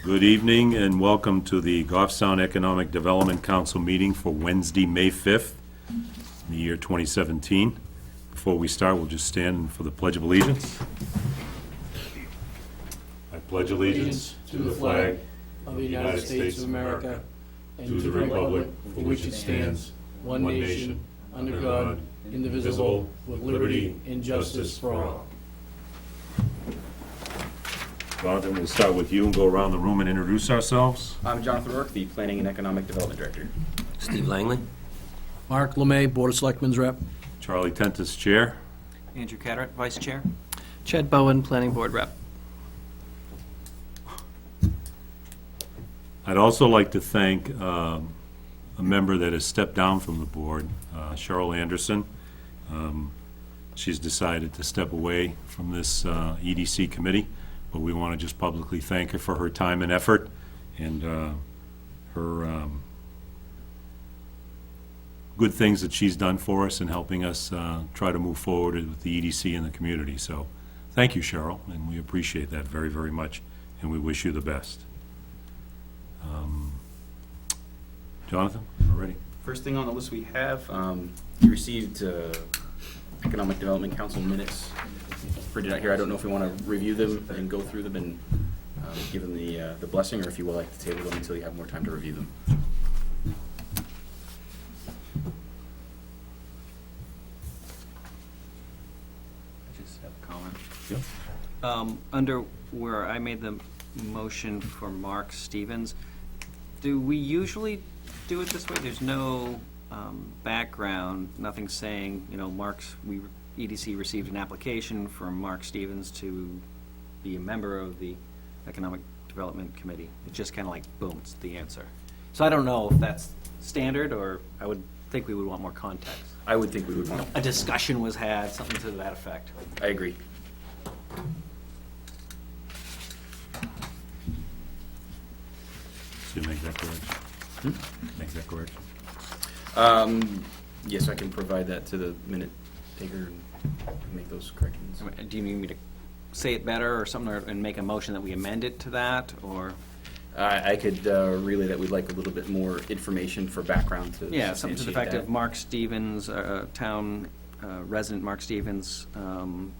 Good evening and welcome to the Goffstown Economic Development Council meeting for Wednesday, May 5th, in the year 2017. Before we start, we'll just stand for the Pledge of Allegiance. I pledge allegiance to the flag of the United States of America and to the republic for which it stands, one nation, under God, indivisible, with liberty and justice for all. Jonathan, we'll start with you and go around the room and introduce ourselves. I'm Jonathan Rourke, the Planning and Economic Development Director. Steve Langley. Mark Lemay, Board of Selectmen's rep. Charlie Tentis, Chair. Andrew Carteret, Vice Chair. Chad Bowen, Planning Board Rep. I'd also like to thank a member that has stepped down from the board, Cheryl Anderson. She's decided to step away from this EDC committee, but we want to just publicly thank her for her time and effort and her good things that she's done for us in helping us try to move forward with the EDC and the community. So thank you, Cheryl, and we appreciate that very, very much, and we wish you the best. Jonathan, we're ready. First thing on the list we have, you received Economic Development Council minutes printed out here. I don't know if we want to review them and go through them and give them the blessing, or if you would like to table them until you have more time to review them. I just have a comment. Yep. Under where I made the motion for Mark Stevens, do we usually do it this way? There's no background, nothing saying, you know, EDC received an application from Mark Stevens to be a member of the Economic Development Committee. It's just kind of like, boom, it's the answer. So I don't know if that's standard, or I would think we would want more context. I would think we would want A discussion was had, something to that effect. I agree. So you make that correction? Make that correction? Yes, I can provide that to the minute taker and make those corrections. I mean, do you need me to say it better or something, and make a motion that we amend it to that, or? I could relay that we'd like a little bit more information for background to Yeah, something to the substantiate effect that. of Mark Stevens, town resident Mark Stevens,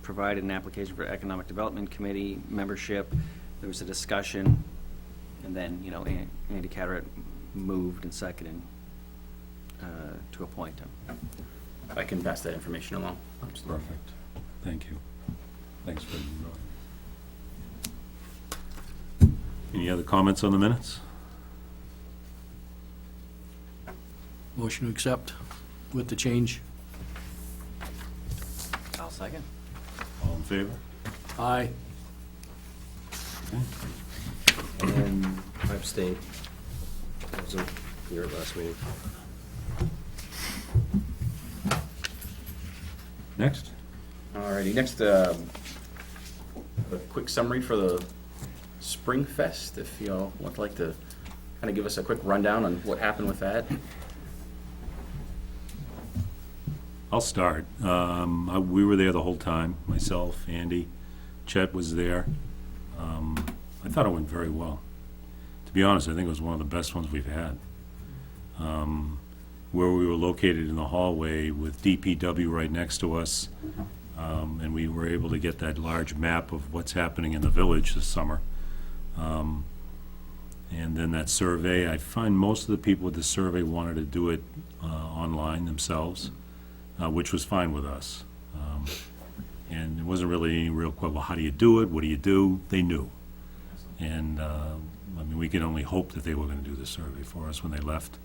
provided an application for Economic Development Committee membership. There was a discussion, and then, you know, Andy Carteret moved and seconded to appoint him. I can pass that information along. Perfect. Thank you. Thanks for any other comments on the minutes? Motion to accept with the change. I'll second. All in favor? Aye. And I abstained. I wasn't here at last meeting. Next? Alrighty, next, a quick summary for the Spring Fest, if y'all would like to kind of give us a quick rundown on what happened with that. I'll start. We were there the whole time, myself, Andy, Chet was there. I thought it went very well. To be honest, I think it was one of the best ones we've had. Where we were located in the hallway with DPW right next to us, and we were able to get that large map of what's happening in the village this summer. And then that survey, I find most of the people with the survey wanted to do it online themselves, which was fine with us. And it wasn't really any real question, well, how do you do it? What do you do? They knew. And, I mean, we could only hope that they were going to do the survey for us when they left.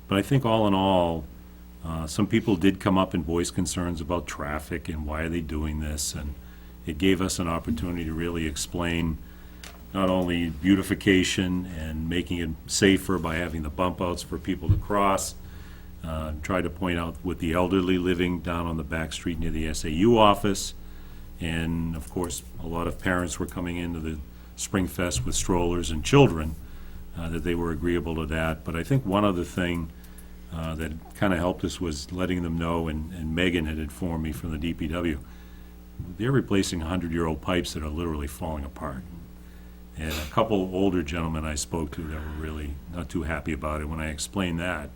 But I think all in all, some people did come up and voice concerns about traffic and why are they doing this, and it gave us an opportunity to really explain not only beautification and making it safer by having the bump outs for people to cross, try to point out with the elderly living down on the back street near the SAU office, and of course, a lot of parents were coming into the Spring Fest with strollers and children, that they were agreeable to that. But I think one other thing that kind of helped us was letting them know, and Megan had informed me from the DPW, they're replacing 100-year-old pipes that are literally falling apart. And a couple older gentlemen I spoke to that were really not too happy about it when I explained that.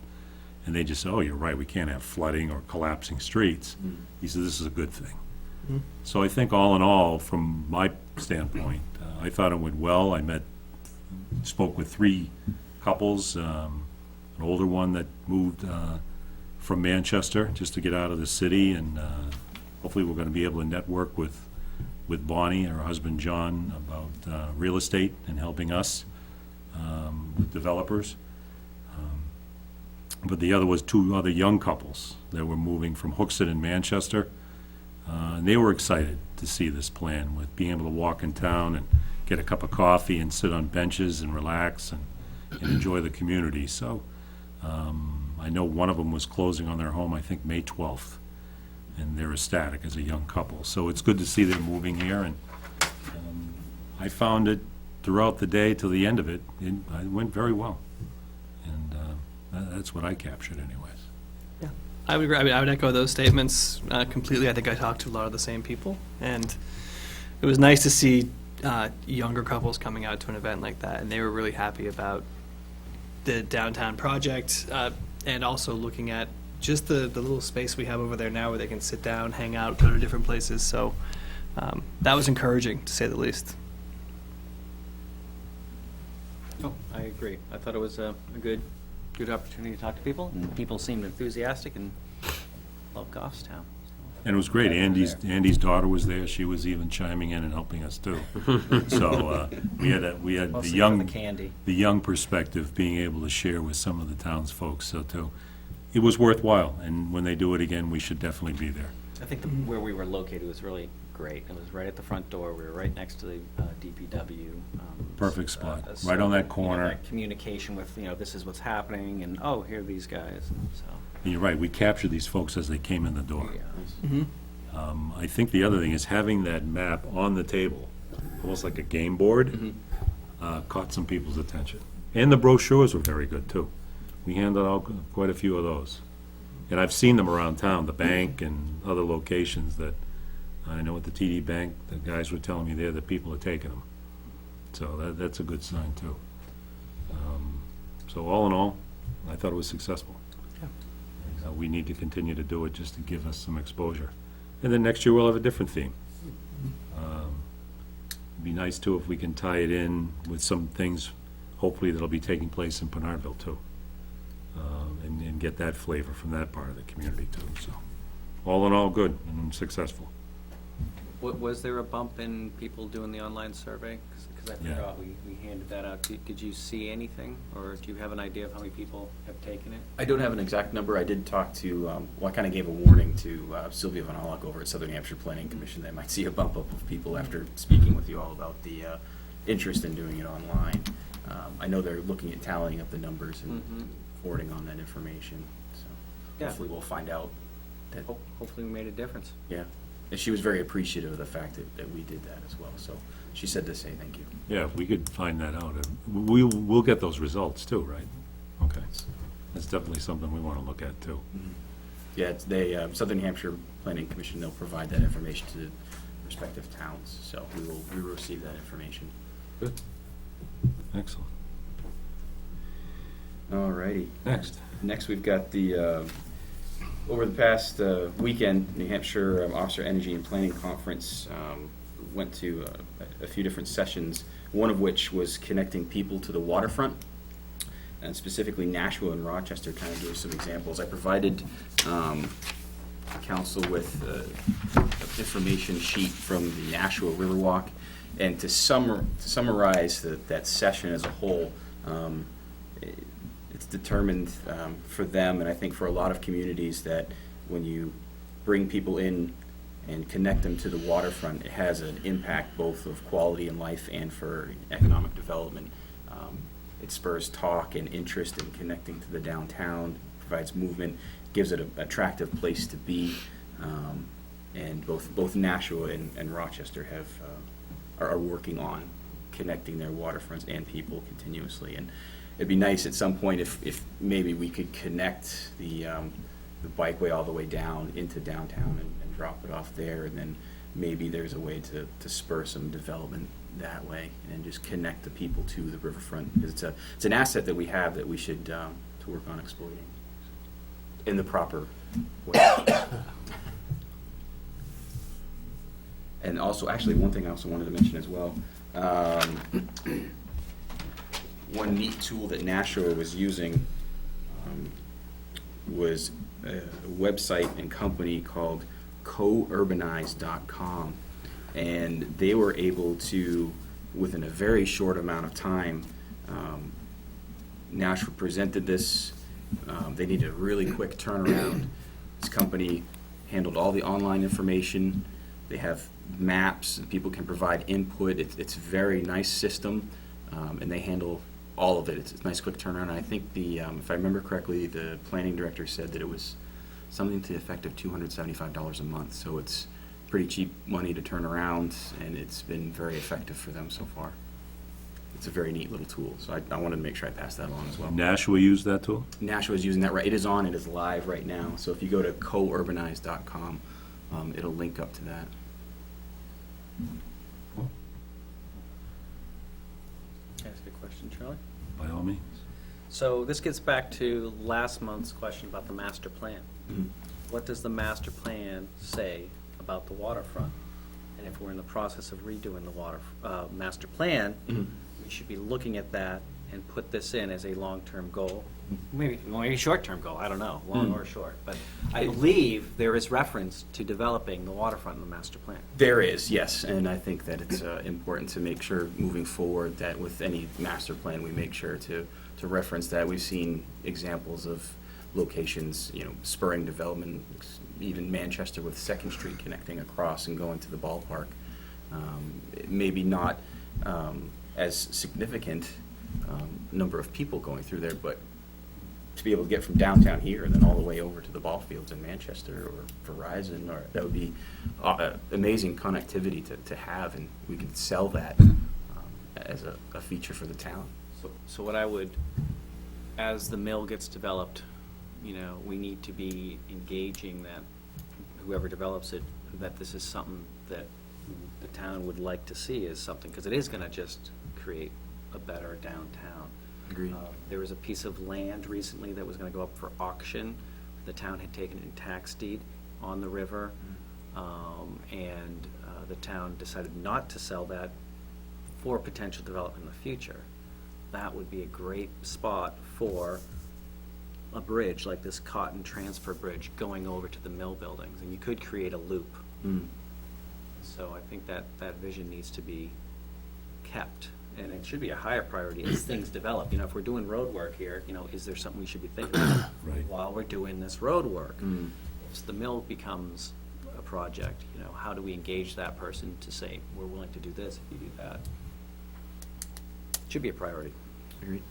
And they just said, oh, you're right, we can't have flooding or collapsing streets. He said, this is a good thing. So I think all in all, from my standpoint, I thought it went well. I spoke with 3 couples, an older one that moved from Manchester just to get out of the city, and hopefully we're going to be able to network with Bonnie and her husband John about real estate and helping us with developers. But the other was 2 other young couples that were moving from Hooksett in Manchester. And they were excited to see this plan with being able to walk in town and get a cup of coffee and sit on benches and relax and enjoy the community. So I know one of them was closing on their home, I think, May 12th. And they're ecstatic as a young couple. So it's good to see they're moving here. And I found it throughout the day till the end of it, it went very well. And that's what I captured anyways. I would agree. I mean, I would echo those statements completely. I think I talked to a lot of the same people, and it was nice to see younger couples coming out to an event like that, and they were really happy about the downtown project, and also looking at just the little space we have over there now where they can sit down, hang out, go to different places. So that was encouraging, to say the least. Oh, I agree. I thought it was a good opportunity to talk to people, and people seemed enthusiastic and love Goffstown. And it was great. Andy's daughter was there. She was even chiming in and helping us too. So we had the Mostly for young the candy. the young perspective, being able to share with some of the townsfolk. So too, it was worthwhile. And when they do it again, we should definitely be there. I think where we were located was really great. It was right at the front door. We were right next to the DPW. Perfect spot. So, Right on that you know, corner. that communication with, this is what's happening, and, oh, here are these guys, and so. And you're right. We captured these folks as they came in the door. Yeah. I think the other thing is having that map on the table, almost like a game board, caught some people's attention. And the brochures were very good, too. We handed out quite a few of those. And I've seen them around town, the bank and other locations that, I know at the TD Bank, the guys were telling me there that people are taking them. So that's a good sign, too. So all in all, I thought it was successful. We need to continue to do it just to give us some exposure. And then next year, we'll have a different theme. It'd be nice, too, if we can tie it in with some things, hopefully, that'll be taking place in Pinardville, too. And get that flavor from that part of the community, too. So all in all, good and successful. Was there a bump in people doing the online survey? Because I Yeah. forgot, we handed that out. Did you see anything, or do you have an idea of how many people have taken it? I don't have an exact number. I did talk to, well, I kind of gave a warning to Sylvia Van Allock over at Southern Hampshire Planning Commission that I might see a bump up of people after speaking with you all about the interest in doing it online. I know they're looking at tallying up the numbers and forwarding on that information, so Yeah. hopefully we'll find out that, Hopefully we made a difference. yeah. And she was very appreciative of the fact that we did that as well, so she said to say thank you. Yeah, if we could find that out. We'll get those results, too, right? Okay. That's definitely something we want to look at, too. Yeah, Southern Hampshire Planning Commission, they'll provide that information to the respective towns, so we will receive that information. Good. Excellent. All righty. Next. Next, we've got the, over the past weekend, New Hampshire Officer Energy and Planning Conference went to a few different sessions, one of which was connecting people to the waterfront, and specifically Nashua and Rochester kind of gave some examples. I provided council with an information sheet from the Nashua Riverwalk, and to summarize that session as a whole, it's determined for them, and I think for a lot of communities, that when you bring people in and connect them to the waterfront, it has an impact both of quality in life and for economic development. It spurs talk and interest in connecting to the downtown, provides movement, gives it an attractive place to be, and both Nashua and Rochester are working on connecting their waterfronts and people continuously. And it'd be nice at some point if maybe we could connect the bikeway all the way down into downtown and drop it off there, and then maybe there's a way to spur some development that way and just connect the people to the riverfront. Because it's an asset that we have that we should to work on exploiting in the proper way. And also, actually, one thing I also wanted to mention as well, one neat tool that Nashua was using was a website and company called courbanize.com. And they were able to, within a very short amount of time, Nashua presented this. They needed a really quick turnaround. This company handled all the online information. They have maps, and people can provide input. It's a very nice system, and they handle all of it. It's a nice quick turnaround. I think if I remember correctly, the planning director said that it was something to the effect of $275 a month. So it's pretty cheap money to turn around, and it's been very effective for them so far. It's a very neat little tool. So I wanted to make sure I passed that along as well. Nashua used that tool? Nashua is using that right. It is on. It is live right now. So if you go to courbanize.com, it'll link up to that. Can I ask a question, Charlie? By all means. So this gets back to last month's question about the master plan. What does the master plan say about the waterfront? And if we're in the process of redoing the master plan, we should be looking at that and put this in as a long-term goal. Maybe short-term goal, I don't know, long or short. But I believe there is reference to developing the waterfront in the master plan. There is, yes, and I think that it's important to make sure moving forward that with any master plan, we make sure to reference that. We've seen examples of locations, spurring development, even Manchester with 2nd Street connecting across and going to the ballpark. Maybe not as significant number of people going through there, but to be able to get from downtown here and then all the way over to the ball fields in Manchester or Verizon, or that would be amazing connectivity to have, and we could sell that as a feature for the town. So what I would, as the mill gets developed, we need to be engaging that whoever develops it, that this is something that the town would like to see as something, because it is going to just create a better downtown. Agreed. There was a piece of land recently that was going to go up for auction. The town had taken it in tax deed on the river, and the town decided not to sell that for potential development in the future. That would be a great spot for a bridge like this Cotton Transfer Bridge going over to the mill buildings, and you could create a loop. So I think that vision needs to be kept, and it should be a higher priority as things develop. If we're doing road work here, is there something we should be thinking about Right. while we're doing this road work? If the mill becomes a project, how do we engage that person to say, we're willing to do this if you do that? Should be a priority. Agreed.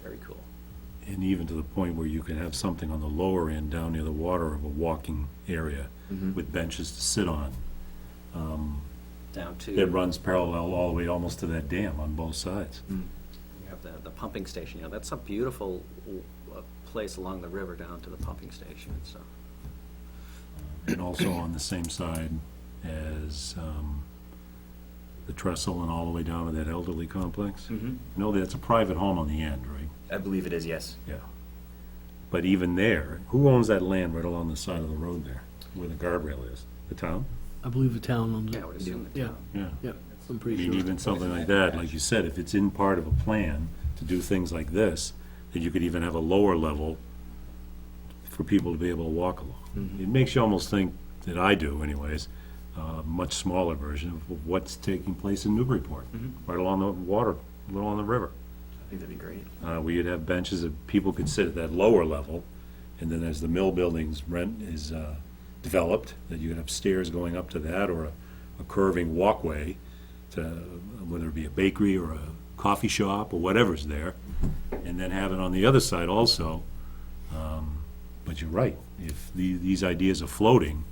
Very cool. And even to the point where you can have something on the lower end down near the water of a walking area with benches to sit on. Down to. It runs parallel all the way almost to that dam on both sides. You have the pumping station, that's a beautiful place along the river down to the pumping station and stuff. And also on the same side as the trestle and all the way down to that elderly complex. No, that's a private home on the end, right? I believe it is, yes. Yeah. But even there, who owns that land right along the side of the road there, where the guardrail is? The town? I believe the town owns Yeah, it. I would assume the Yeah. town. Yeah. Yeah, I'm I pretty mean, sure. even something like that, like you said, if it's in part of a plan to do things like this, that you could even have a lower level for people to be able to walk along. It makes you almost think, that I do anyways, a much smaller version of what's taking place in Newburyport, right along the water, along the river. I think that'd be great. Where you'd have benches that people could sit at that lower level, and then as the mill buildings is developed, that you could have stairs going up to that, or a curving walkway to, whether it be a bakery or a coffee shop or whatever's there, and then have it on the other side also. But you're right, if these ideas are floating,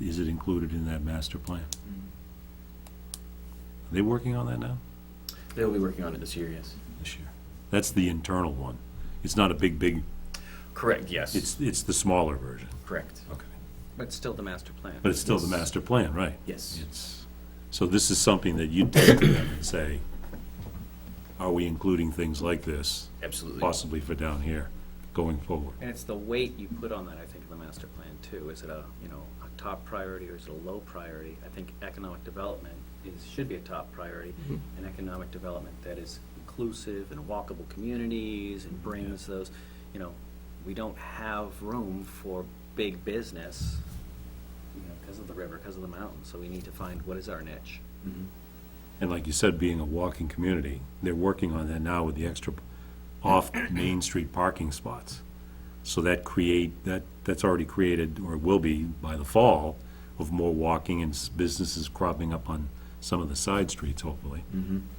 is it included in that master plan? Are they working on that now? They'll be working on it this year, yes. This year? That's the internal one. It's not a big, Correct, yes. it's the smaller version. Correct. Okay. But it's still the master plan. But it's still the master plan, right? Yes. It's, So this is something that you take to them and say, are we including things like this, Absolutely. possibly for down here, going forward? And it's the weight you put on that, I think, in the master plan too. Is it a, you know, a top priority or is it a low priority? I think economic development should be a top priority. And economic development that is inclusive and walkable communities and brings those, you know, we don't have room for big business, you know, because of the river, because of the mountains. So we need to find what is our niche. And like you said, being a walking community, they're working on that now with the extra off-Main Street parking spots. So that's already created, or will be by the fall, of more walking and businesses cropping up on some of the side streets, hopefully.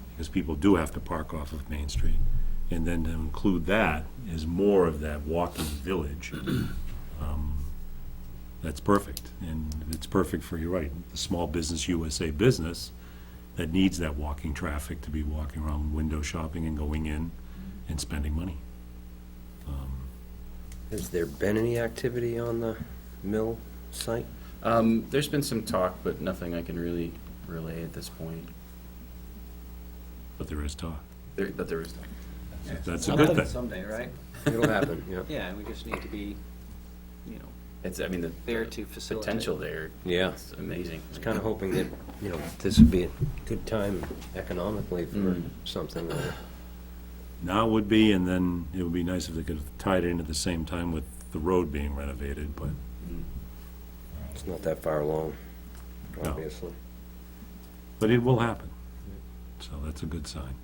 Because people do have to park off of Main Street. And then to include that as more of that walking village, that's perfect. And it's perfect for, you're right, the Small Business USA business that needs that walking traffic to be walking around window shopping and going in and spending money. Has there been any activity on the mill site? There's been some talk, but nothing I can really relay at this point. But there is talk. But there is. That's a good thing. Someday, right? It'll happen, yeah. Yeah, and we just need to be, you know, It's, I mean, the there to facilitate. potential there. Yeah. It's amazing. I was kind of hoping that, you know, this would be a good time economically for something. Now it would be, and then it would be nice if they could have tied it in at the same time with the road being renovated, but It's not that far along, No. obviously. it will happen. So that's a good sign.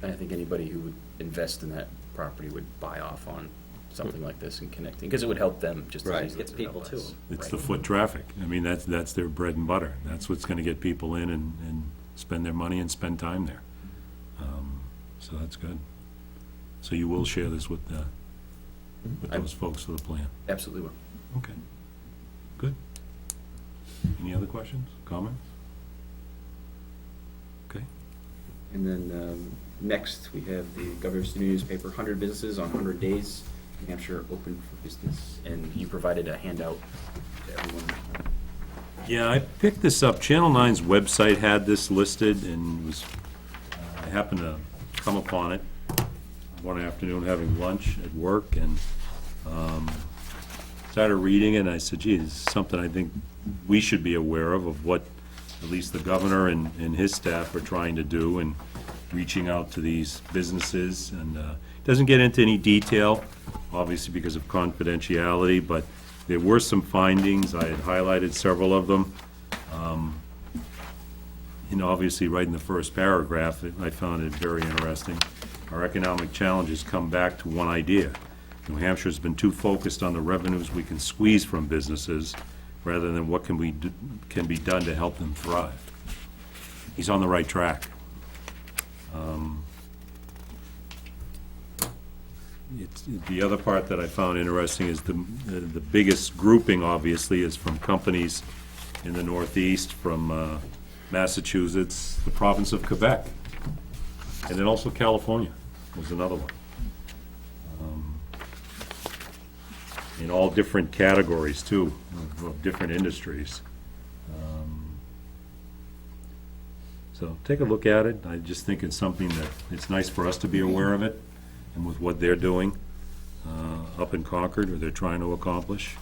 And I think anybody who would invest in that property would buy off on something like this and connecting, because it would help them just as Right. easily Gets as it would help people to us. them. It's Right. the foot traffic. I mean, that's their bread and butter. That's what's gonna get people in and spend their money and spend time there. So that's good. So you will share this with I- those folks for the plan? Absolutely will. Okay, good. Any other questions, comments? Okay, And then next, we have the Governor City newspaper, 100 businesses on 100 days, New Hampshire open for business. And you provided a handout to everyone. yeah, I picked this up. Channel 9's website had this listed, and was, I happened to come upon it one afternoon having lunch at work, and started reading it, and I said, gee, this is something I think we should be aware of what at least the governor and his staff are trying to do, and reaching out to these businesses. And it doesn't get into any detail, obviously because of confidentiality, but there were some findings. I had highlighted several of them. You know, obviously, right in the first paragraph, I found it very interesting. Our economic challenges come back to one idea. New Hampshire's been too focused on the revenues we can squeeze from businesses rather than what can be done to help them thrive. He's on the right track. The other part that I found interesting is the biggest grouping, obviously, is from companies in the Northeast, from Massachusetts, the province of Quebec, and then also California was another one. In all different categories, too, of different industries. So take a look at it. I just think it's something that, it's nice for us to be aware of it, and with what they're doing up in Concord, or they're trying to accomplish,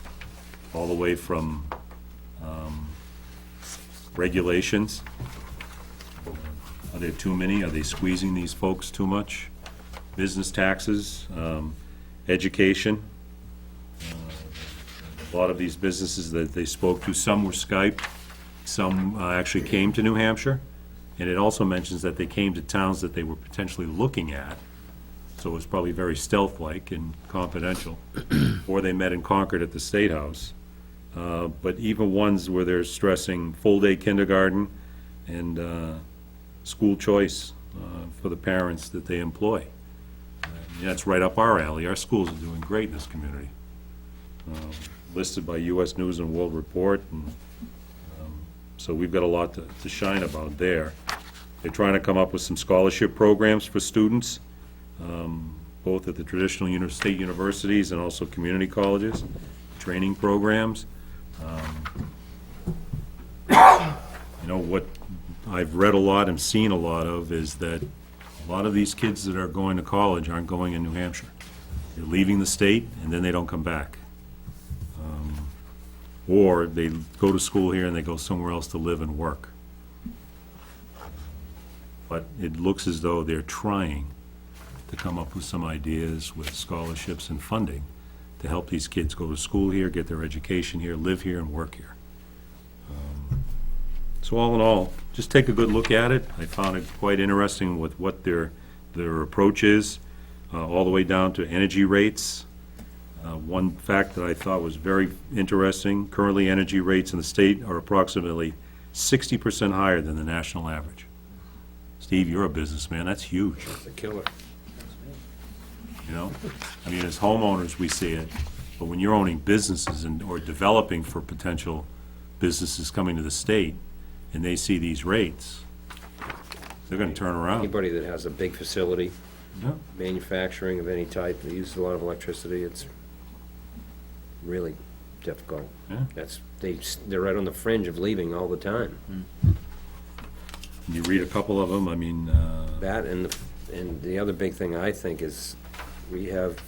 all the way from regulations. Are there too many? Are they squeezing these folks too much? Business taxes, education. A lot of these businesses that they spoke to, some were Skyped, some actually came to New Hampshire. And it also mentions that they came to towns that they were potentially looking at, so it was probably very stealth-like and confidential, or they met in Concord at the State House. But even ones where they're stressing full-day kindergarten and school choice for the parents that they employ. That's right up our alley. Our schools are doing great in this community. Listed by U.S. News and World Report, and so we've got a lot to shine about there. They're trying to come up with some scholarship programs for students, both at the traditional state universities and also community colleges, training programs. know, what I've read a lot and seen a lot of is that a lot of these kids that are going to college aren't going in New Hampshire. They're leaving the state, and then they don't come back. Or they go to school here and they go somewhere else to live and work. But it looks as though they're trying to come up with some ideas with scholarships and funding to help these kids go to school here, get their education here, live here, and work here. So all in all, just take a good look at it. I found it quite interesting with what their approach is, all the way down to energy rates. One fact that I thought was very interesting, currently energy rates in the state are approximately 60% higher than the national average. Steve, you're a businessman, that's huge, It's a killer. you know? I mean, as homeowners, we see it, but when you're owning businesses or developing for potential businesses coming to the state, and they see these rates, they're gonna turn around. Anybody that has a big facility, Yeah. manufacturing of any type, that uses a lot of electricity, it's really difficult. Yeah. They're right on the fringe of leaving all the time. You read a couple of them, I mean, That and the other big thing I think is we have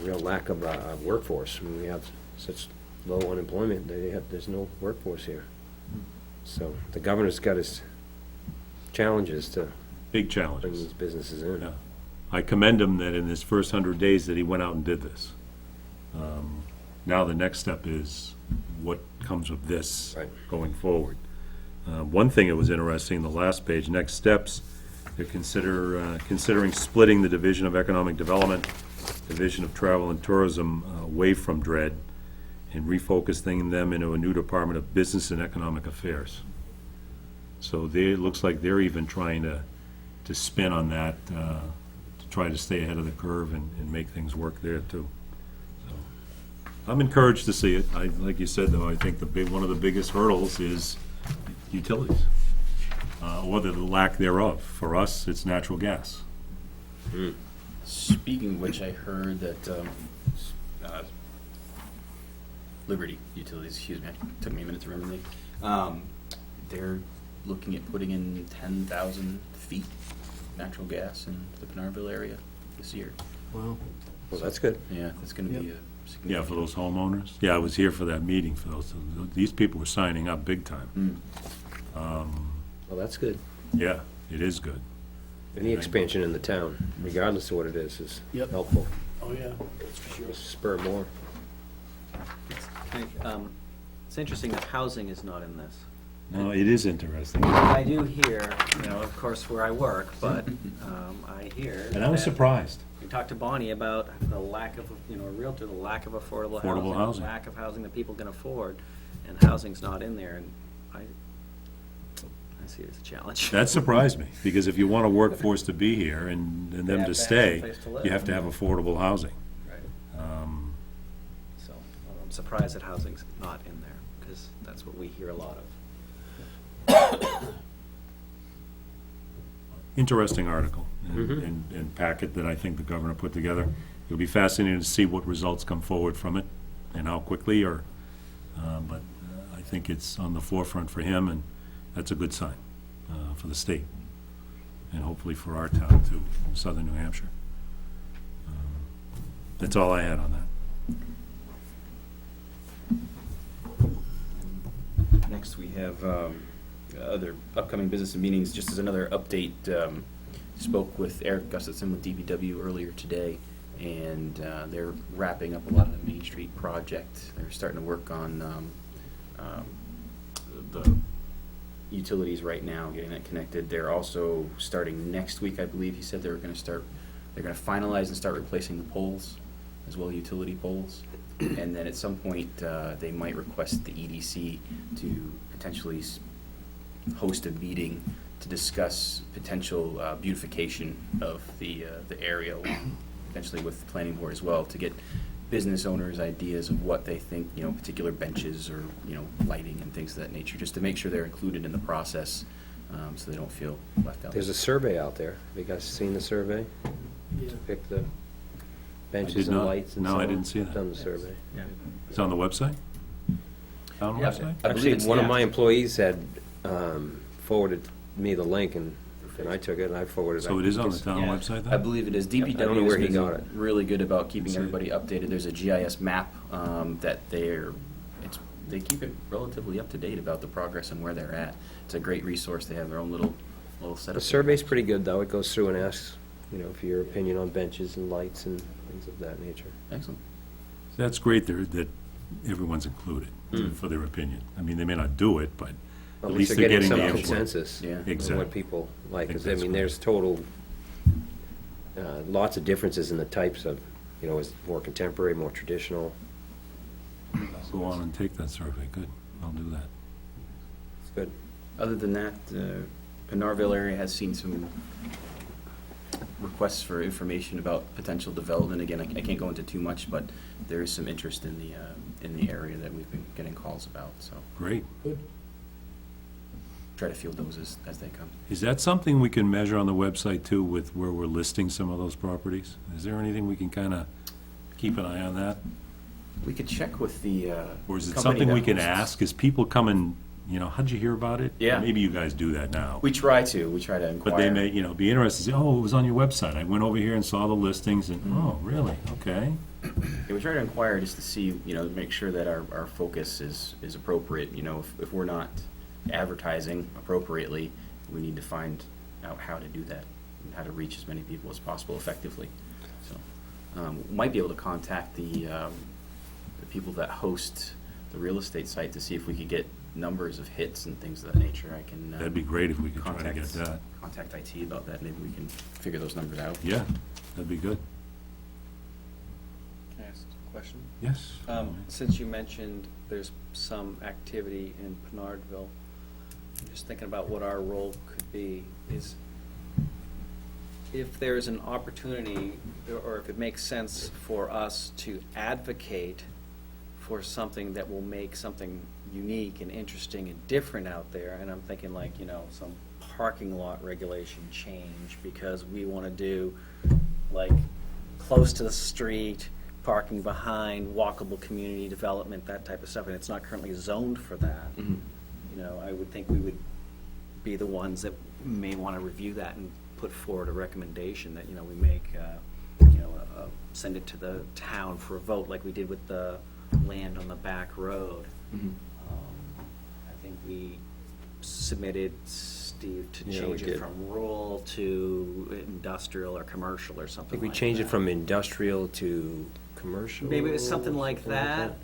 real lack of workforce. I mean, we have such low unemployment, there's no workforce here. So the governor's got his challenges to big bring challenges. these businesses in. Yeah. I commend him that in his first 100 days that he went out and did this. Now the next step is what comes of this Right. going forward. One thing that was interesting, the last page, next steps, they're considering splitting the Division of Economic Development, Division of Travel and Tourism away from DRED and refocusing them into a new Department of Business and Economic Affairs. So it looks like they're even trying to spin on that, to try to stay ahead of the curve and make things work there too. So, I'm encouraged to see it. Like you said, though, I think one of the biggest hurdles is utilities, or the lack thereof. For us, it's natural gas. Speaking of which, I heard that Liberty Utilities, excuse me, it took me a minute to remember the name. They're looking at putting in 10,000 feet natural gas in the Pinarville area this year. Wow. Well, that's good. Yeah, that's going to be a significant. Yeah, for those homeowners. Yeah, I was here for that meeting for those. These people were signing up big time. Well, that's good. Yeah, it is good. Any expansion in the town, regardless of what it is Yep. helpful. Oh, yeah, that's for sure. Just spur more. It's interesting that housing is not in this. No, it is interesting. I do hear, of course, where I work, but I hear. And I was that- surprised. We talked to Bonnie about the lack of, a realtor, the lack of affordable Affordable housing. the lack of housing that people can afford, and housing's not in there, and I see it as a challenge. That surprised me, because if you want a workforce to be here and them have to to have stay, someplace to live. you have to have affordable housing. Right. So I'm surprised that housing's not in there, because that's what we hear a lot of. Interesting article and packet that I think the governor put together. It'll be fascinating to see what results come forward from it and how quickly, but I think it's on the forefront for him, and that's a good sign for the state, and hopefully for our town too, southern New Hampshire. That's all I had on that. Next, we have other upcoming business and meetings. Just as another update, spoke with Eric Gustafson with DPW earlier today, and they're wrapping up a lot of the Main Street project. They're starting to work on the utilities right now, getting that connected. They're also starting next week, I believe. He said they're going to finalize and start replacing the poles, as well, utility poles. And then at some point, they might request the EDC to potentially host a meeting to discuss potential beautification of the area, potentially with the planning board as well, to get business owners' ideas of what they think, particular benches or, lighting and things of that nature, just to make sure they're included in the process, so they don't feel left out. There's a survey out there. Have you guys seen the survey? Yeah. To pick the benches did and not. lights and so No, on? I didn't see that. Done the survey. It's on the website? Town Yeah. website? I believe Actually, it's- one of yeah. my employees had forwarded me the link, and I took it, and I forwarded it. So it is on the town Yeah, website I then? believe it is. I don't know DPW where has he got been it. really good about keeping See it. everybody updated. There's a GIS map that they keep it relatively up to date about the progress and where they're at. It's a great resource. They have their own little setup. The survey's pretty good, though. It goes through and asks, for your opinion on benches and lights and things of that nature. Excellent. That's great that everyone's included for their opinion. I mean, they may not do it, but at least they're getting some the input. consensus. Yeah. On Exactly. what people like. 'Cause, Think that's there's total, lots of differences in the types of, is it more contemporary, more traditional? Go on and take that survey, good, I'll do that. It's good. Other than that, Penarville area has seen some requests for information about potential development. Again, I can't go into too much, but there is some interest in the area that we've been getting calls about, so Great. try to field those as they come. Is that something we can measure on the website too, with where we're listing some of those properties? Is there anything we can kind of keep an eye on that? We could check with the Or is it company something we that can hosts- ask? Is people come and, how'd you hear about it? Yeah. Maybe you guys do that now. We try to inquire. But they may, be interested, say, oh, it was on your website. I went over here and saw the listings and, oh, really? Okay. Yeah, we try to inquire just to see, make sure that our focus is appropriate. If we're not advertising appropriately, we need to find out how to do that and how to reach as many people as possible effectively. So, might be able to contact the people that host the real estate site to see if we could get numbers of hits and things of that nature. I can That'd be great if we could try to get contact that. contact IT about that. Maybe we can figure those numbers out. Yeah, that'd be good. Can I ask a question? Yes. Since you mentioned there's some activity in Penardville, I'm just thinking about what our role could be, is if there's an opportunity, or if it makes sense for us to advocate for something that will make something unique and interesting and different out there, and I'm thinking like, some parking lot regulation change, because we want to do, like, close to the street, parking behind, walkable community development, that type of stuff, and it's not currently zoned for that. Mhm. I would think we would be the ones that may want to review that and put forward a recommendation that, we make, send it to the town for a vote, like we did with the land on the back road. Mhm. I think we submitted, Steve, to Yeah, we change it did. from rural to industrial or commercial or I something think we like changed it that. from industrial to commercial. Maybe it's something like that.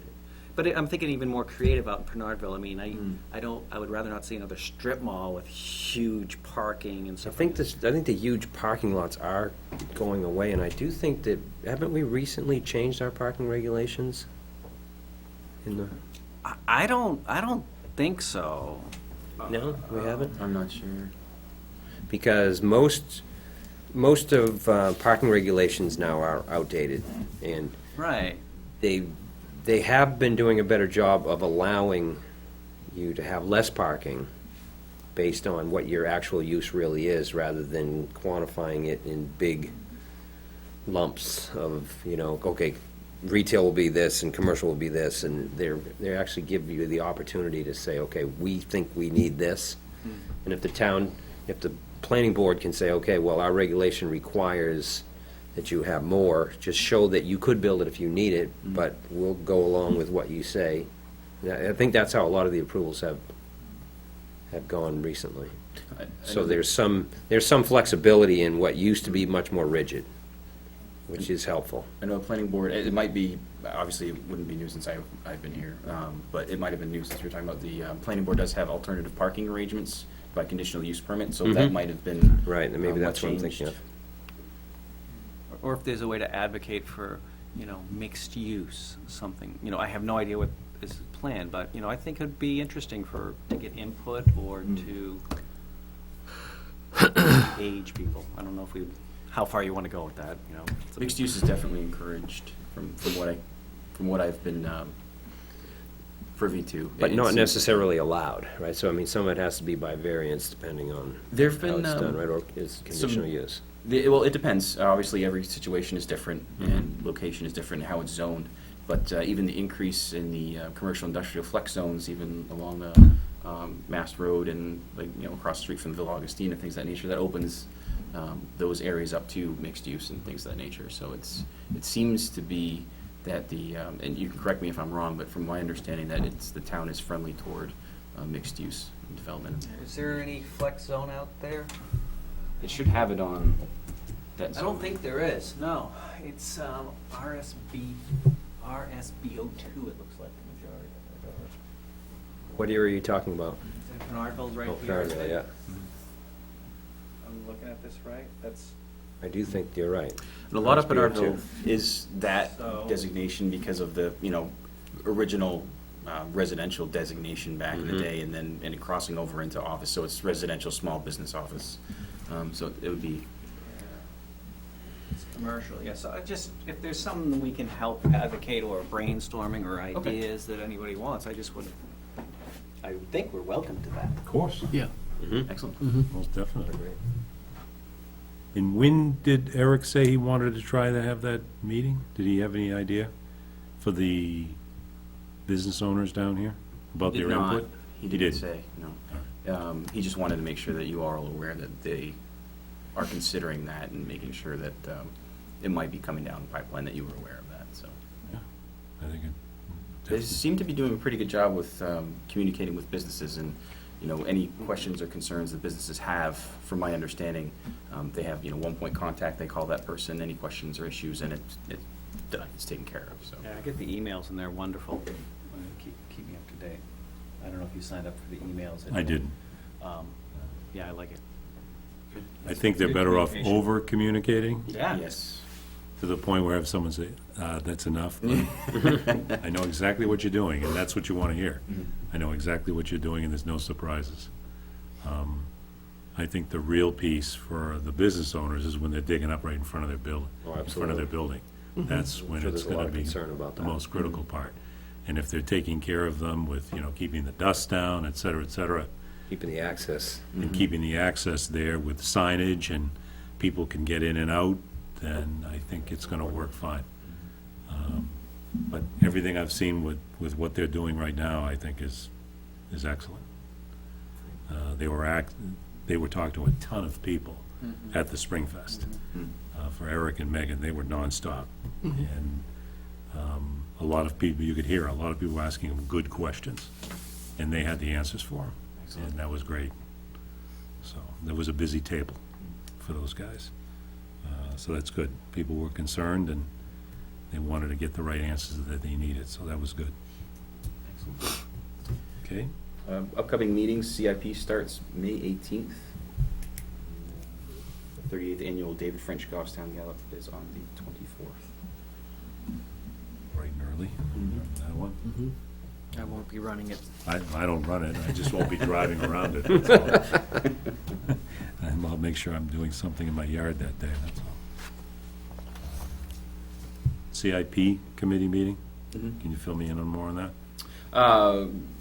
But I'm thinking even more creative out in Penardville. I mean, I would rather not see another strip mall with huge parking and I stuff. think the huge parking lots are going away, and I do think that, haven't we recently changed our parking regulations? I don't think so. No, we haven't? I'm not sure. Because most of parking regulations now are outdated, and Right. they have been doing a better job of allowing you to have less parking based on what your actual use really is, rather than quantifying it in big lumps of, okay, retail will be this and commercial will be this, and they actually give you the opportunity to say, okay, we think we need this. And if the planning board can say, okay, well, our regulation requires that you have more, just show that you could build it if you need it, but we'll go along with what you say. I think that's how a lot of the approvals have gone recently. I So know there's some flexibility in what used to be much more rigid, which is helpful. I know a planning board, it might be, obviously, it wouldn't be new since I've been here, but it might have been new since we were talking about the, planning board does have alternative parking arrangements by conditional use permit, so that Mhm. might have been. Right, and maybe that's what I'm changed. thinking of. Or if there's a way to advocate for, mixed use, something. I have no idea what is planned, but, I think it'd be interesting to get input or to engage people. I don't know how far you want to go with that, It's a- Mixed use is definitely encouraged from what I've been privy to. But It not seems- necessarily allowed, right? So, I mean, some of it has to be by variance, depending on There've how been, it's done, right, or is conditional some- use. Well, it depends. Obviously, every situation is different, and location is different, and how it's zoned. But even the increase in the commercial industrial flex zones, even along the Mast Road and, like, you know, across the street from Villa Augustine and things of that nature, that opens those areas up to mixed use and things of that nature. So it seems to be that and you can correct me if I'm wrong, but from my understanding, that the town is friendly toward mixed use development. Is there any flex zone out there? It should have it on that I zone. don't think there is, no. It's RSB02, it looks like the majority of it. What area are you talking about? Bernardville's right Oh, here. Fairville, yeah. I'm looking at this right? That's, I do think you're right. And a lot of RSB02. Bernardville is that So- designation because of the, you know, original residential designation back in the Mhm. day, and then crossing over into office, so it's residential small business office. So it would be, it's commercial, yeah. So if there's something that we can help advocate or brainstorming or ideas that anybody wants, I would think we're welcome to that. Of course. Yeah. Mm-hmm. excellent. Most definitely. And when did Eric say he wanted to try to have that meeting? Did he have any idea for the business owners down here about Did their not. input? He He didn't did. say, no. He just wanted to make sure that you are all aware that they are considering that and making sure that it might be coming down the pipeline, that you were aware of that, so. I think it. They seem to be doing a pretty good job with communicating with businesses, and, you know, any questions or concerns that businesses have, from my understanding, they have, you know, one point contact, they call that person, any questions or issues, and it's done, it's taken care of, so. Yeah, I get the emails and they're wonderful. Keep me up to date. I don't know if you signed up for the emails. I didn't. Yeah, I like it. I think they're Good better off communication. over-communicating Yeah. Yes. to the point where if someone say, that's enough. But I know exactly what you're doing, and that's what you want to hear. I know exactly what you're doing, and there's no surprises. I think the real piece for the business owners is when they're digging up right in front of their Oh, in front of their absolutely. building. That's when Sure it's there's a lot gonna of be concern about the that. most critical part. And if they're taking care of them with, you know, keeping the dust down, et cetera, Keeping the access. and keeping the access there with signage and people can get in and out, then I think it's gonna work fine. But everything I've seen with what they're doing right now, I think is excellent. They were talking to a ton of people at the Springfest. For Eric and Megan, they were nonstop. And a lot of people, you could hear, a lot of people asking them good questions, and they had the answers for them. And that was great. So there was a busy table for those guys. So that's good. People were concerned, and they wanted to get the right answers that they needed, so that was good. Excellent. Okay? Upcoming meetings, CIP starts May 18th. The 38th Annual David French Goffstown Gallop is on the 24th. Bright and early. That one. I won't be running it. I don't run it, I just won't be driving around it, that's all. And I'll make sure I'm doing something in my yard that day, that's all. CIP committee meeting? Can you fill me in on more on that?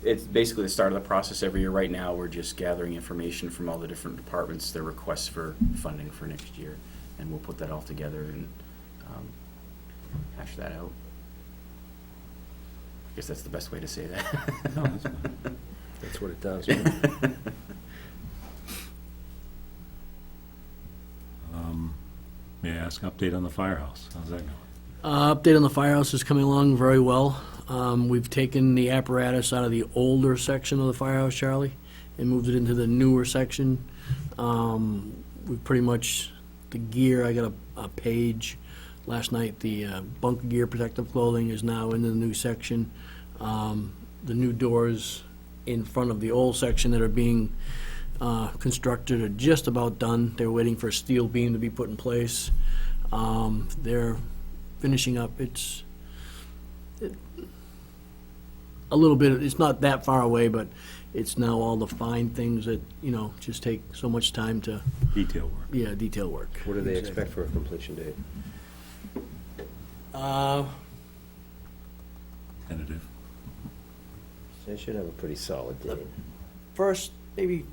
It's basically the start of the process every year. Right now, we're just gathering information from all the different departments, their requests for funding for next year, and we'll put that all together and hash that out. I guess that's the best way to say that. No, that's fine. That's what it does. May I ask update on the firehouse? How's that going? Update on the firehouse is coming along very well. We've taken the apparatus out of the older section of the firehouse, Charlie, and moved it into the newer section. We pretty much, the gear, I got a page last night, the bunker gear protective clothing is now in the new section. The new doors in front of the old section that are being constructed are just about done. They're waiting for a steel beam to be put in place. They're finishing up. It's a little bit, it's not that far away, but it's now all the fine things that, you know, just take so much time to, Detail work. yeah, detail work. What do they expect for a completion date? Tentative. They should have a pretty solid date. Maybe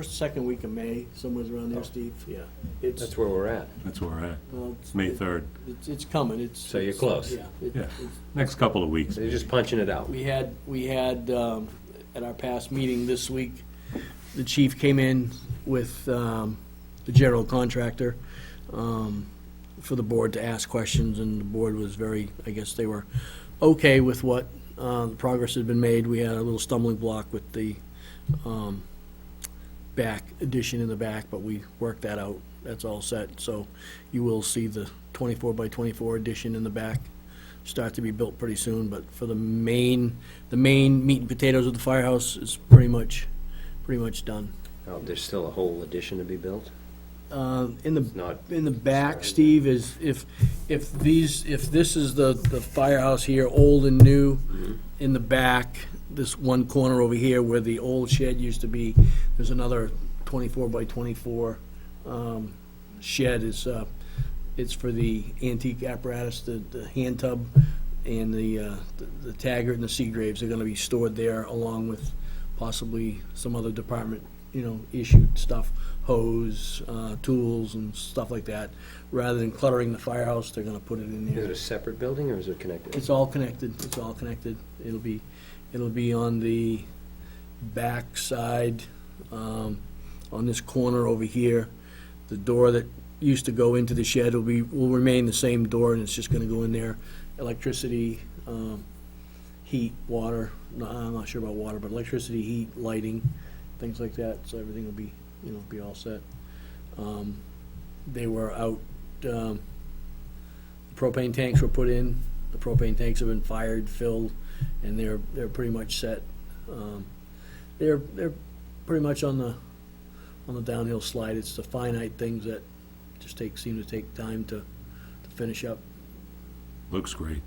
second week of May, somewhere around there, Steve, yeah. It's, That's where we're at. That's where we're at. well, it's- May 3rd. It's coming, it's. So you're close. Yeah. Yeah. Next couple of weeks. So you're just punching it out. We had at our past meeting this week, the chief came in with the general contractor for the board to ask questions, and the board was very, I guess they were okay with what the progress had been made. We had a little stumbling block with the back addition in the back, but we worked that out. That's all set, so you will see the 24 by 24 addition in the back start to be built pretty soon, but for the main meat and potatoes of the firehouse is pretty much done. Oh, there's still a whole addition to be built? In the back, Steve, is if this is the firehouse here, old and new, in the back, this one corner over here where the old shed used to be, there's another 24 by 24 shed. It's for the antique apparatus, the hand tub and the Taggart and the Seagraves. They're gonna be stored there along with possibly some other department, issued stuff, hose, tools and stuff like that. Rather than cluttering the firehouse, they're gonna put it in Is it there. a separate building, or is it connected? It's all connected, It'll be on the back side, on this corner over here. The door that used to go into the shed will remain the same door, and it's just gonna go in there. Electricity, heat, water, no, I'm not sure about water, but electricity, heat, lighting, things like that, so everything will be, be all set. They were out, propane tanks were put in, the propane tanks have been fired, filled, and they're pretty much set. They're pretty much on the downhill slide. It's the finite things that just seem to take time to finish up. Looks great.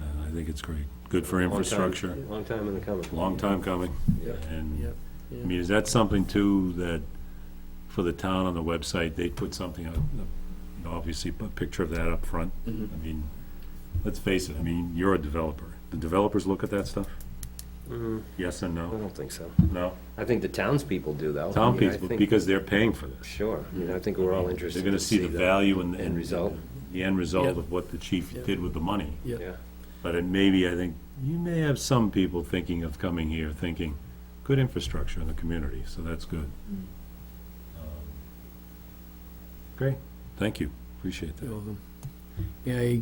I think it's great. Good for Long time- infrastructure. Long time in the coming. Long time coming. Yep. And, Yep, yeah. I mean, is that something too that, for the town on the website, they put something, obviously, a picture of that up front? I mean, let's face it, I mean, you're a developer. The developers look at that stuff? Yes and I no? don't think so. No? I think the townspeople do, though. Town I mean, I people, think- because they're paying for this. Sure, I mean, I think we're all interested. They're gonna to see the value and end result. the end result Yep. of what the chief Yep. did with the money. Yep. Yeah. But it maybe, I think, you may have some people thinking of coming here, thinking, good infrastructure in the community, so that's good. Great, thank you, appreciate You're that. welcome. May I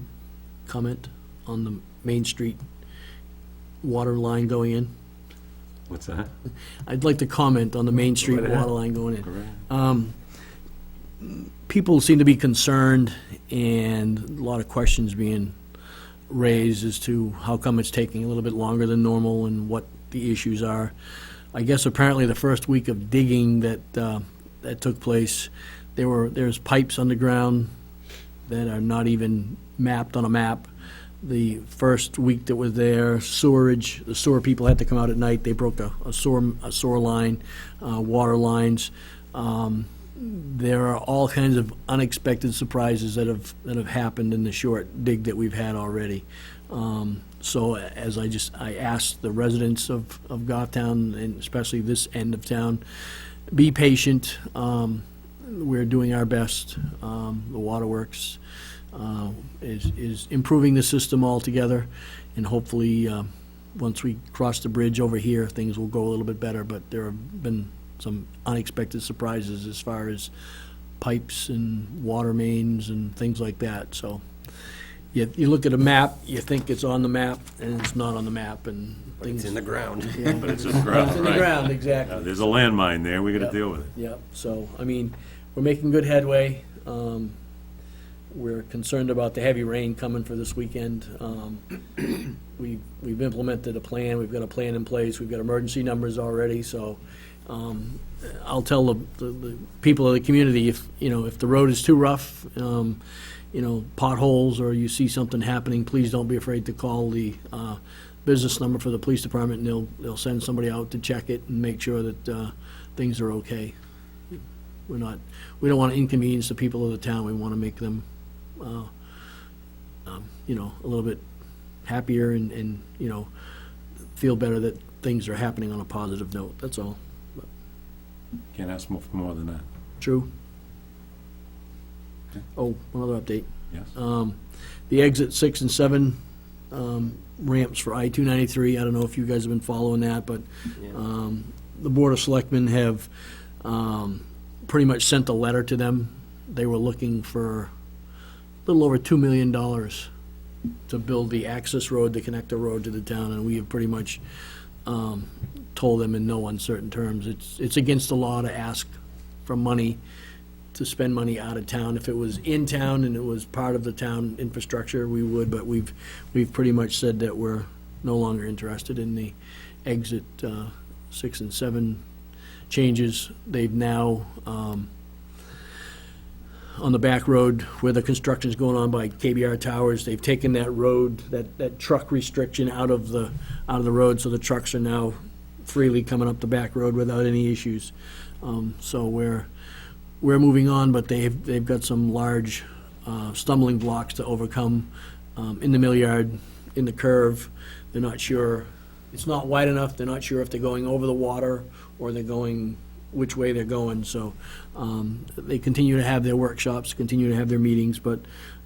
comment on the Main Street water line going in? What's that? I'd like to comment on the Main Street Go right ahead. water line going in. Correct. People seem to be concerned, and a lot of questions being raised as to how come it's taking a little bit longer than normal and what the issues are. I guess apparently the first week of digging that took place, there's pipes underground that are not even mapped on a map. The first week that was there, sewerage, the sewer people had to come out at night. They broke a sewer line, water lines. There are all kinds of unexpected surprises that have happened in the short dig that we've had already. So as I asked the residents of Goffstown, and especially this end of town, be patient. We're doing our best. The waterworks is improving the system altogether, and hopefully, once we cross the bridge over here, things will go a little bit better, but there have been some unexpected surprises as far as pipes and water mains and things like that, so you look at a map, you think it's on the map, and it's not on the map, and But it's in the ground. Yeah. But it's in the ground, It's in the right. ground, exactly. There's a landmine there, we gotta Yep. deal with it. Yep, so, I mean, we're making good headway. We're concerned about the heavy rain coming for this weekend. We've implemented a plan, we've got a plan in place, we've got emergency numbers already, so I'll tell the people of the community, if the road is too rough, potholes, or you see something happening, please don't be afraid to call the business number for the police department, and they'll send somebody out to check it and make sure that things are okay. We don't want to inconvenience the people of the town, we want to make them, a little bit happier and feel better that things are happening on a positive note, that's all. Can't ask for more than that. True. Okay. Oh, one other update. Yes? The exit 6 and 7 ramps for I-293. I don't know if you guys have been following that, but Yeah. the Board of Selectmen have pretty much sent a letter to them. They were looking for a little over $2 million to build the access road, the connector road to the town, and we have pretty much told them in no uncertain terms, it's against the law to ask for money, to spend money out of town. If it was in town and it was part of the town infrastructure, we would, but we've pretty much said that we're no longer interested in the exit 6 and 7 changes. They've now, on the back road where the construction's going on by KBR Towers, they've taken that road, that truck restriction out of the road, so the trucks are now freely coming up the back road without any issues. So we're moving on, but they've got some large stumbling blocks to overcome in the mill yard, in the curve. They're not sure, it's not wide enough, they're not sure if they're going over the water or they're going, which way they're going. So they continue to have their workshops, continue to have their meetings, but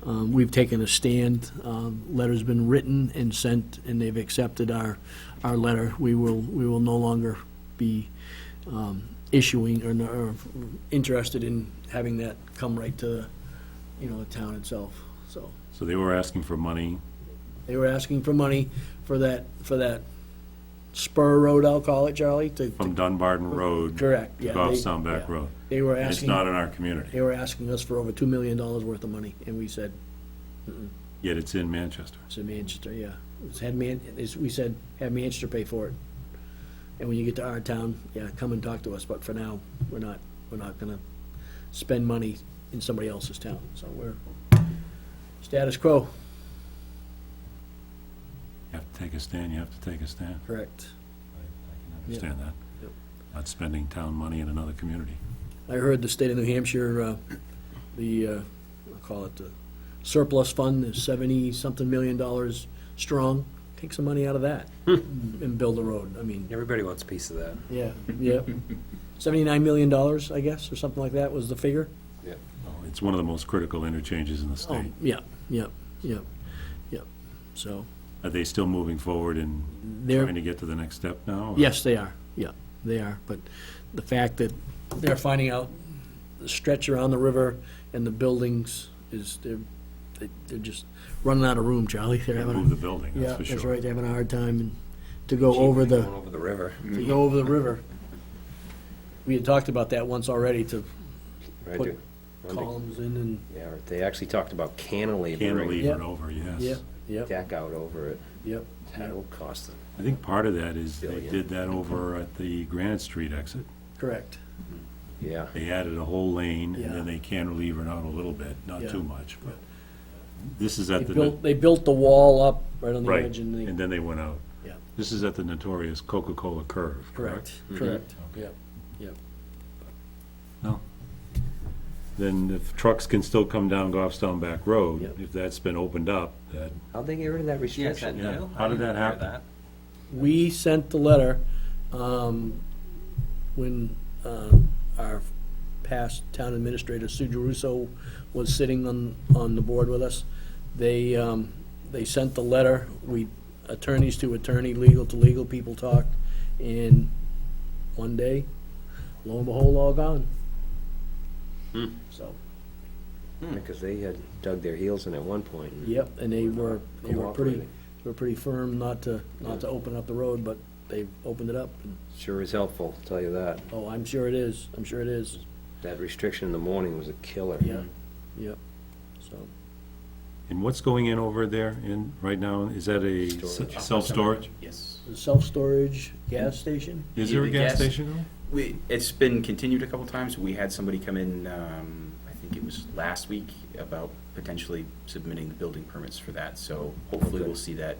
we've taken a stand. Letter's been written and sent, and they've accepted our letter. We will no longer be issuing or interested in having that come right to, the town itself. So So they were asking for money they were asking for money for that spur road, I'll call it, Charlie, from Dunbarton Road to correct, yeah. Goffstown Back yeah. Road. They were And it's asking, not in our community, they were asking us for over $2 million worth of money, and we said, yet it's in Manchester. it's in Manchester, yeah. We said, have Manchester pay for it. And when you get to our town, yeah, come and talk to us, but for now, we're not gonna spend money in somebody else's town, so we're status quo, You have to take a stand, you have to take a stand. correct. I can understand that. Yep. Not spending town money in another community. I heard the state of New Hampshire, I'll call it the surplus fund is 70-something million dollars strong. Take some money out of that and build a road. I mean, Everybody wants a piece of that. yeah, yeah. $79 million, I guess, or something like that was the figure. Yeah. Oh, It's one of the most critical interchanges in the Oh, state. yeah, yeah, yeah, yeah. So, Are they still moving forward and they're, trying to get to the next step now? or- yes, they are, yeah, they are. But the fact that they're finding out the stretch around the river and the buildings is, they're just running out of room, Charlie. They're Can't having, move the building, yeah, that's for that's sure. right, they're having a hard time and to go over Going the, over the river, to go over the river. We had talked about that once already, to right? Put dude? When they- columns in and, Yeah, they actually talked about cantilevering, Cantilevered over, yes. yep, yep, deck out over it. yep. That'll cost them. I think part of that is they Billion. did that over at the Granite Street exit. Correct. Yeah. They added a whole lane, and Yeah. then they cantilevered out a little bit, not Yeah. too much, but this is They at the, built the wall up right on the right, edge and they, and then they went out. yeah, This is at the notorious Coca-Cola curve, correct? correct, correct, Okay. yep, yep. No. Then if trucks can still come down Goffstown Back Road, Yep. if that's been opened up, that, How'd they get rid of that Yes, restriction? that Yeah. new? How I did didn't that hear happen? We sent the letter, when, our past town administrator, Sue Russo, was sitting on the board with us. They sent the letter, attorneys to attorney, legal to legal people talked, and one day, lo and behold, all gone. Hmm. So, Because they had dug their heels in at one point. and yep, and they were cooperating. pretty firm not to open up the road, but they've opened it up, and, Sure is helpful, I'll tell you that. oh, I'm sure it is, I'm sure it is, That restriction in the morning was a killer. yeah, yep, so. and what's going in over there in, right now, is that a Storage. self-storage? Yes. The self-storage gas station? Is there a The gas gas- station It's been continued a couple times. We had somebody come in, I think it was last week, about potentially submitting the building permits for that. So hopefully Okay. we'll see that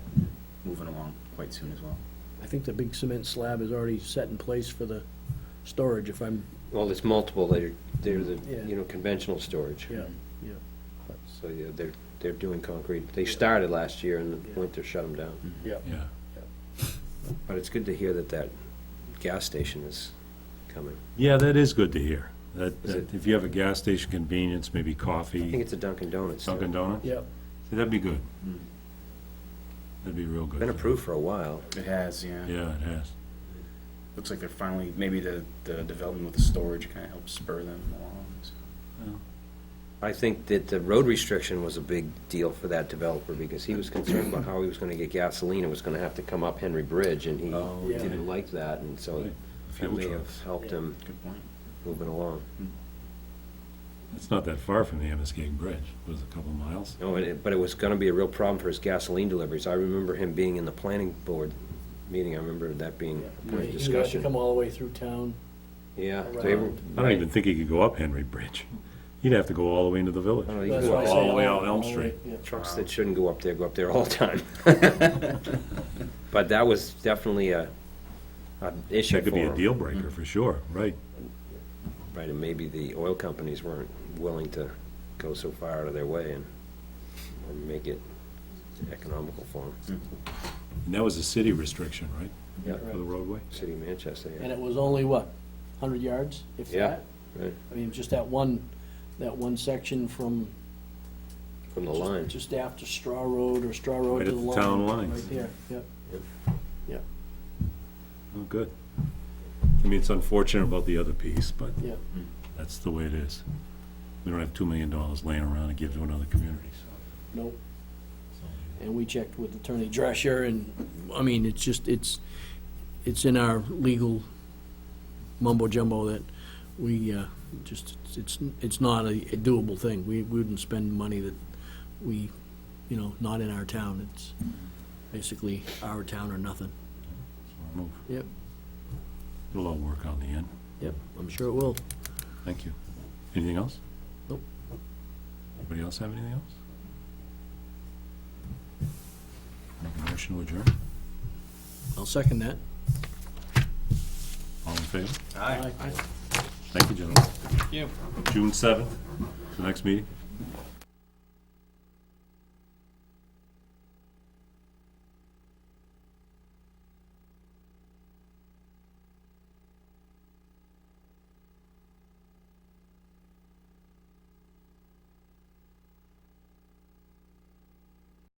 moving along quite soon as well. I think the big cement slab is already set in place for the storage, if I'm, Well, there's multiple, they're the, Yeah. conventional storage. yeah, yeah. So, yeah, they're doing concrete. They started last year and the winter shut them down. Yeah. Yeah. But it's good to hear that gas station is coming. Yeah, that is good to hear. That Is it- if you have a gas station convenience, maybe I think coffee, it's a Dunkin' Donuts. too. Dunkin' Donuts, Yep, that'd be good. That'd be real good. Been approved for a while. It has, yeah. Yeah, it has. Looks like they're finally, maybe the development with the storage kind of helps spur them along. So. I think that the road restriction was a big deal for that developer, because he was concerned about how he was gonna get gasoline, and was gonna have to come up Henry Bridge, and he Oh, yeah. didn't like that, and so Right. that Fuel may trucks. have helped him Good point. moving along. It's not that far from the Amoskeag Bridge. It was a couple miles. No, but it was gonna be a real problem for his gasoline deliveries. I remember him being in the planning board meeting, I remember that being a Yeah, point of You'd have to discussion. come all the way through town. Yeah, around. they were, I don't even think he could go up Henry Bridge. He'd have to go all the way into the village. I don't know, you That's can why I go say all the way out Elm all the way, Street. yeah. trucks that shouldn't go up there all the time. But that was definitely a issue That could for be a him. deal breaker, for sure, right. Right, and maybe the oil companies weren't willing to go so far out of their way and make it economical for them. And that was a city restriction, right, Yeah, for the roadway? City of Manchester, And yeah. it was only, what, 100 yards, if Yeah. that? Right, I mean, just that one section from. from the just- line. Just after Straw Road, or Straw Road Right to at the the line. town line. Right there, yep. Yep, Oh, good. I mean, it's unfortunate about the other piece, but yep. that's the way it is. We don't have $2 million laying around to give to another community, so. Nope. And we checked with Attorney Drescher, and, I mean, it's just, it's in our legal mumbo jumbo that we, just, it's not a doable thing. We wouldn't spend money that we, not in our town. It's basically our town or nothing. Move. Yep, It'll all work out in the end. yep, I'm sure it will. Thank you. Anything else? Nope. Anybody else have anything else? Make a motion to adjourn? I'll second that. All in favor? Aye. Thank you, gentlemen. Thank you. June 7th, the next meeting.